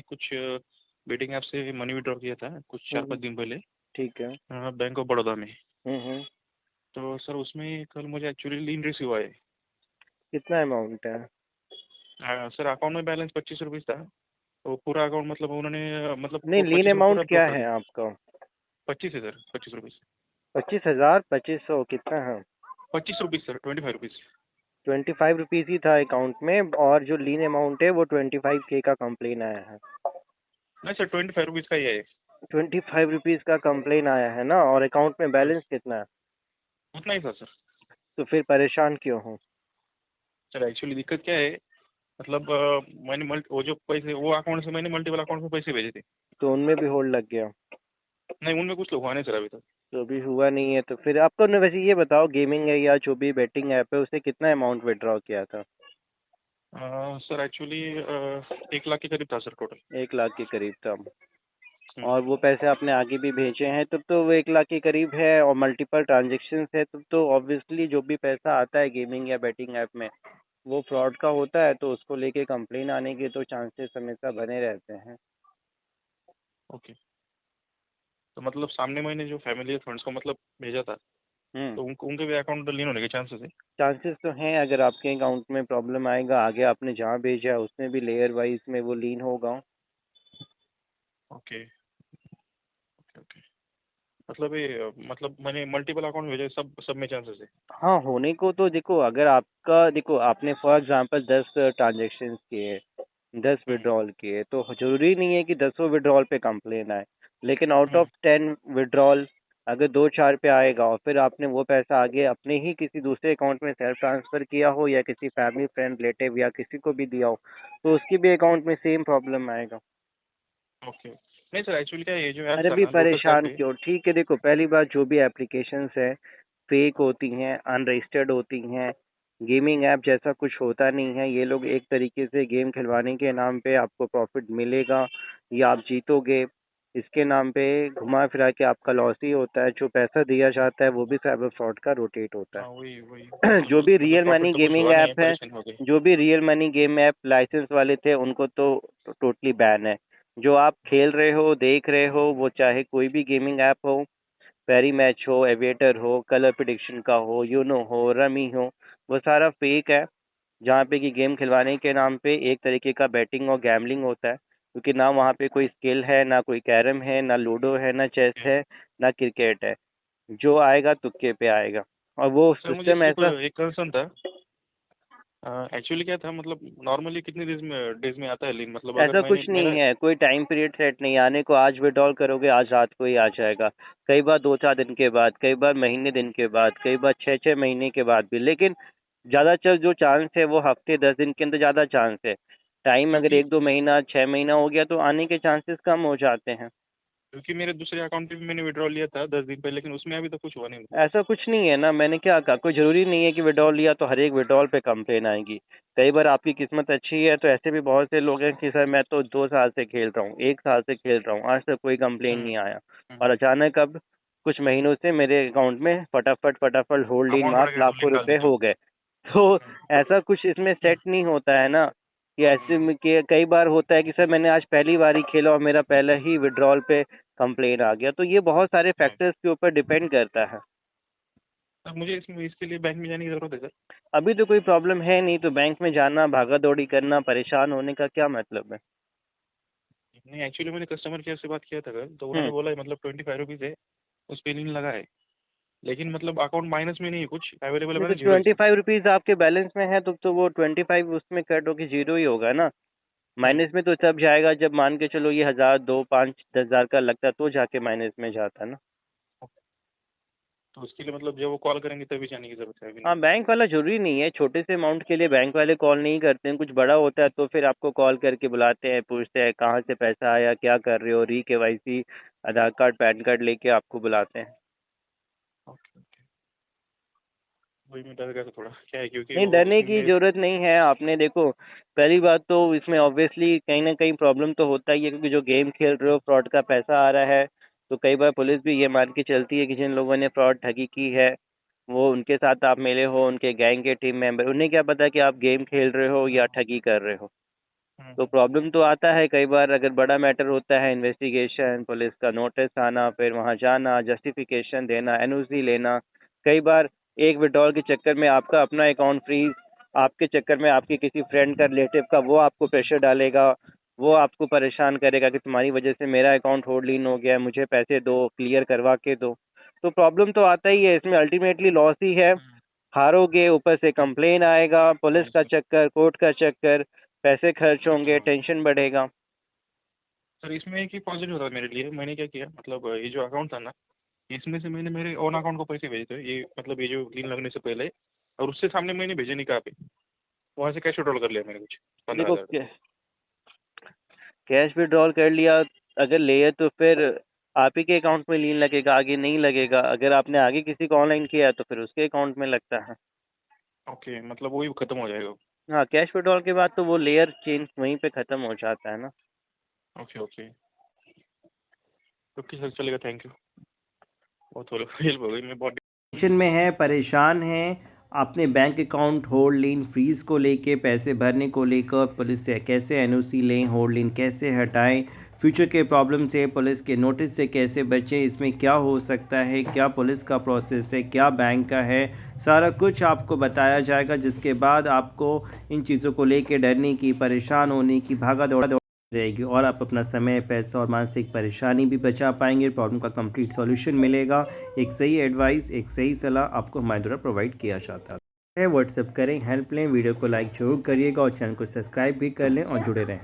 कुछ betting app से money withdraw किया था कुछ 4-5 दिन पहले। ठीक है। बैंक ऑफ बड़ौदा में। हम्म। तो सर उसमें कल मुझे एक्चुअली लीन रिसीव हुआ है। कितना अमाउंट है? सर अकाउंट में बैलेंस 25 रुपीज़ था। तो पूरा अकाउंट मतलब उन्होंने मतलब नहीं, लीन 25 रुपये अमाउंट पूरा क्या ब्लॉक कर है दिया। आपका? 25 है सर, 25 रुपीज़। 25,000? 2500 कितना है? 25 रुपीज़ सर, 25 रुपीज़। 25 रुपीज ही था अकाउंट में, और जो लीन अमाउंट है वो 25K का कंप्लेन आया है। नहीं सर, 25 रुपीज़ का ही है। 25 रुपीज का कंप्लेन आया है ना, और अकाउंट में बैलेंस कितना है? उतना ही था सर। तो फिर परेशान क्यों हो? सर एक्चुअली दिक्कत क्या है, मतलब मैंने वो जो पैसे वो अकाउंट से मैंने मल्टीपल अकाउंट में पैसे भेजे थे। तो उनमें भी होल्ड लग गया? नहीं, उनमें कुछ लोग हुआ नहीं सर अभी तक। तो अभी हुआ नहीं है, तो फिर आपको ना, वैसे ये बताओ, गेमिंग है या जो भी बेटिंग ऐप है, उससे कितना अमाउंट विड्रॉ किया था? सर एक्चुअली 1 लाख के करीब था सर टोटल। 1 लाख के करीब था। और वो पैसे आपने आगे भी भेजे हैं, तब तो वो 1 लाख के करीब है, और मल्टीपल ट्रांजेक्शन है, तब तो ऑब्वियसली जो भी पैसा आता है गेमिंग या बेटिंग ऐप में वो फ्रॉड का होता है, तो उसको लेके कंप्लेन आने के तो चांसेस हमेशा बने रहते हैं। ओके। तो मतलब सामने मैंने जो फैमिली फंड्स को मतलब भेजा था, तो उनके भी अकाउंट लीन होने के चांसेस है। चांसेस तो हैं, अगर आपके अकाउंट में प्रॉब्लम आएगा, आगे आपने जहाँ भेजा है उसमें भी लेयर वाइज में वो लीन होगा। Okay okay okay. मतलब ये मतलब मैंने मल्टीपल अकाउंट भेजे, सब सब में चांसेस है। हाँ, होने को तो देखो, अगर आपका देखो, आपने फॉर एग्जांपल 10 ट्रांजेक्शन किए, 10 हम्म विड्रॉल किए, तो जरूरी नहीं है कि 10 विड्रॉल पे कंप्लेन आए। लेकिन आउट हम्म ऑफ 10 विड्रॉल अगर 2-4 पे आएगा, और फिर आपने वो पैसा आगे अपने ही किसी दूसरे अकाउंट में सेल्फ ट्रांसफर किया हो, या किसी फैमिली फ्रेंड रिलेटिव या किसी को भी दिया हो, तो उसकी भी अकाउंट में सेम प्रॉब्लम आएगा। ओके। नहीं सर, एक्चुअली क्या है, ये जो ऐप अरे था भी ना, लोटस ऐप परेशान है। क्यों? ठीक है, देखो, पहली बात, जो भी एप्लीकेशंस है फेक होती हैं, अनरजिस्टर्ड होती हैं। गेमिंग ऐप जैसा कुछ होता नहीं है। ये लोग एक तरीके से गेम खिलवाने के नाम पे आपको प्रॉफिट मिलेगा या आप जीतोगे, इसके नाम पे घुमा फिरा के आपका लॉस ही होता है। जो पैसा दिया जाता है वो भी साइबर फ्रॉड का रोटेट होता हाँ, वही वही है। जो भी मतलब रियल प्रॉफिट मनी तो कुछ गेमिंग हुआ नहीं है, ऐप है, परेशान हो गए। जो भी real money game app license वाले थे, उनको तो टोटली बैन है। जो आप खेल रहे हो, देख रहे हो, वो चाहे कोई भी गेमिंग ऐप हो, पेरी मैच हो, एविएटर हो, कलर प्रिडिक्शन का हो, यूनो हो, रमी हो, वो सारा फेक है। जहाँ पे कि गेम खिलवाने के नाम पे एक तरीके का बैटिंग और गैमलिंग होता है, क्योंकि ना वहाँ पे कोई स्किल है, ना कोई कैरम है, ना लूडो है, ना चेस है, ना क्रिकेट है। जो आएगा तुक्के पे आएगा, और वो सर मुझे सिस्टम सिर्फ ऐसा। एक कंसर्न था। एक्चुअली क्या था, मतलब नॉर्मली कितने डेज में आता है लिंक, मतलब अगर ऐसा मैंने कुछ मेरा। नहीं है, कोई टाइम पीरियड सेट नहीं, आने को आज विड्रॉल करोगे आज रात को ही आ जाएगा। कई बार 2-4 दिन के बाद, कई बार महीने दिन के बाद, कई बार 6-6 महीने के बाद भी, लेकिन ज़्यादातर जो चांस है वो हफ्ते 10 दिन के अंदर ज़्यादा चांस है। टाइम अगर क्योंकि 1-2 महीना 6 महीना हो गया तो आने के चांसेस कम हो जाते हैं। क्योंकि मेरे दूसरे अकाउंट पे भी मैंने विड्रॉल लिया था 10 दिन पहले, लेकिन उसमें अभी तक कुछ हुआ नहीं। ऐसा कुछ नहीं है ना, मैंने क्या कहा, कोई ज़रूरी नहीं है कि विड्रॉल लिया तो हर एक विड्रॉल पे कंप्लेन आएगी। कई बार आपकी किस्मत अच्छी है, तो ऐसे भी बहुत से लोग हैं कि सर मैं तो 2 साल से खेल रहा हूँ, 1 साल से खेल रहा हूँ, आज तक कोई कंप्लेन नहीं आया, और हम्म। अचानक अब कुछ महीनों से मेरे अकाउंट में फटाफट फटाफट होल्ड इन अमाउंट बढ़ मार्क गया तो लाखों लिंक डाल रुपए देता हूँ। हो गए। तो ऐसा कुछ इसमें सेट नहीं होता है ना, कि ऐसे में कि कई बार होता है कि सर मैंने आज पहली बार ही खेला और मेरा पहला ही विड्रॉल पे कंप्लेन आ गया। तो ये बहुत सारे नहीं फैक्टर्स के ऊपर डिपेंड करता है। सर, मुझे इसके लिए बैंक में जाने की जरूरत है सर? अभी तो कोई प्रॉब्लम है नहीं, तो बैंक में जाना, भागा दौड़ी करना, परेशान होने का क्या मतलब है? नहीं, एक्चुअली मैंने कस्टमर केयर से बात किया था कल, तो उन्होंने हम्म। बोला है मतलब 25 रुपीज़ है, उस पर लिंक लगा है। लेकिन मतलब अकाउंट माइनस में नहीं है, कुछ अवेलेबल है, नहीं, तो मैंने जीरो है। 25 रुपीज आपके बैलेंस में है, तो वो 25 उसमें कट होके जीरो ही होगा ना। हम्म। माइनस में तो तब जाएगा जब मान के चलो ये 1,000, 2, 5, 10,000 का लगता, तो जाके माइनस में जाता ना। तो उसके लिए मतलब जब वो कॉल करेंगे तभी जाने की जरूरत है, अभी नहीं। हाँ, बैंक वाला जरूरी नहीं है, छोटे से अमाउंट के लिए बैंक वाले कॉल नहीं करते हैं। कुछ बड़ा होता है तो फिर आपको कॉल करके बुलाते हैं, पूछते हैं कहाँ से पैसा आया, क्या कर रहे हो, री केवाईसी, आधार कार्ड, पैन कार्ड लेके आपको बुलाते हैं। Okay okay. वही मैं डर गया था थोड़ा, क्या है क्योंकि नहीं, वो डरने उसमें की मेरे। जरूरत नहीं है। आपने देखो, पहली बात तो इसमें ऑब्वियसली कहीं ना कहीं प्रॉब्लम तो होता ही है, क्योंकि जो गेम खेल रहे हो, फ्रॉड का पैसा आ रहा है। तो कई बार पुलिस भी ये मान के चलती है कि जिन लोगों ने फ्रॉड ठगी की है, वो उनके साथ आप मिले हो, उनके गैंग के टीम मेंबर, उन्हें क्या पता कि आप गेम खेल रहे हो या ठगी कर रहे हो। तो प्रॉब्लम तो आता है कई बार, अगर बड़ा मैटर होता है, इन्वेस्टिगेशन, पुलिस का नोटिस आना, फिर वहाँ जाना, जस्टिफिकेशन देना, एनओसी लेना। कई बार एक विड्रॉल के चक्कर में आपका अपना अकाउंट फ्रीज, आपके चक्कर में आपके किसी फ्रेंड का, रिलेटिव का, वो आपको प्रेशर डालेगा, वो आपको परेशान करेगा कि तुम्हारी वजह से मेरा अकाउंट होल्ड लीन हो गया, मुझे पैसे दो, क्लियर करवा के दो। तो प्रॉब्लम तो आता ही है इसमें, अल्टीमेटली लॉस ही है। हारोगे, ऊपर से कंप्लेन आएगा, पुलिस का चक्कर, कोर्ट का चक्कर, पैसे खर्च होंगे, टेंशन बढ़ेगा। सर इसमें एक ही पॉजिटिव था मेरे लिए। मैंने क्या किया, मतलब ये जो अकाउंट था ना, इसमें से मैंने मेरे ओन अकाउंट को पैसे भेजे थे, ये मतलब ये जो लीन लगने से पहले, और उससे सामने मैंने भेजे नहीं कहा पे, वहाँ से कैश विड्रॉल कर लिया मैंने कुछ देखो 15,000। कैश विड्रॉल कर लिया अगर ले, तो फिर आप ही के अकाउंट में लीन लगेगा, आगे नहीं लगेगा। अगर आपने आगे किसी को ऑनलाइन किया तो फिर उसके अकाउंट में लगता है। ओके, मतलब वही खत्म हो जाएगा। हाँ, कैश विड्रॉल के बाद तो वो लेयर चेंज वहीं पे खत्म हो जाता है ना। ओके ओके, ओके सर, चलेगा, थैंक यू। बहुत थोड़ा हेल्प हो गई, मैं बहुत टेंशन में है, परेशान है, अपने बैंक अकाउंट होल्ड लीन फ्रीज को लेके, पैसे भरने को लेकर, पुलिस से कैसे एनओसी लें, होल्ड लीन कैसे हटाएं, फ्यूचर के प्रॉब्लम से, पुलिस के नोटिस से कैसे बचें, इसमें क्या हो सकता है, क्या पुलिस का प्रोसेस है, क्या बैंक का है, सारा कुछ आपको बताया जाएगा। जिसके बाद आपको इन चीज़ों को लेके डरने की, परेशान होने की, भागा दौड़ा रहेगी, और आप अपना समय, पैसा और मानसिक परेशानी भी बचा पाएंगे। प्रॉब्लम का कंप्लीट सॉल्यूशन मिलेगा। एक सही एडवाइस, एक सही सलाह आपको हमारे द्वारा प्रोवाइड किया जाता है। व्हाट्सएप करें, हेल्प लें, वीडियो को लाइक जरूर करिएगा और चैनल को सब्सक्राइब भी कर लें और जुड़े रहें।